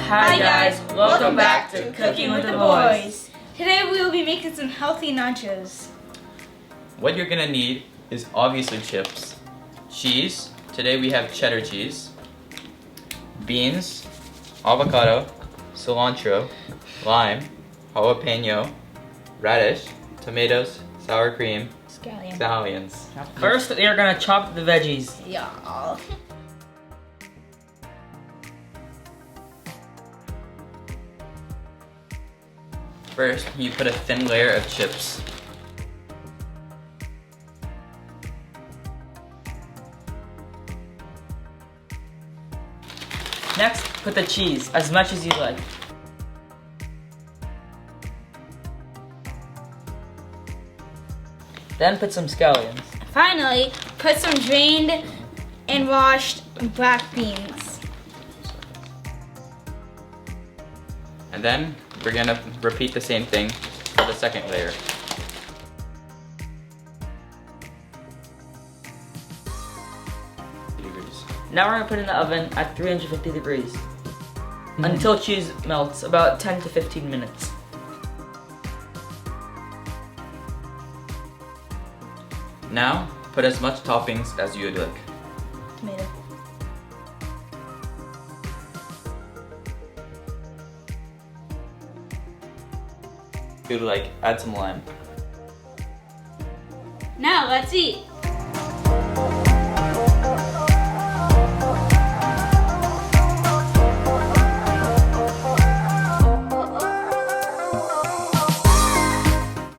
Hi guys, welcome back to Cooking with the Boys. Today we will be making some healthy nachos. What you're gonna need is obviously chips, cheese, today we have cheddar cheese, beans, avocado, cilantro, lime, jalapeno, radish, tomatoes, sour cream, scallions. First, we are gonna chop the veggies. Yeah. First, you put a thin layer of chips. Next, put the cheese, as much as you like. Then put some scallions. Finally, put some drained and washed black beans. And then, we're gonna repeat the same thing for the second layer. Now we're gonna put it in the oven at 350 degrees until cheese melts, about 10 to 15 minutes. Now, put as much toppings as you would like. Tomato. If you'd like, add some lime. Now let's eat.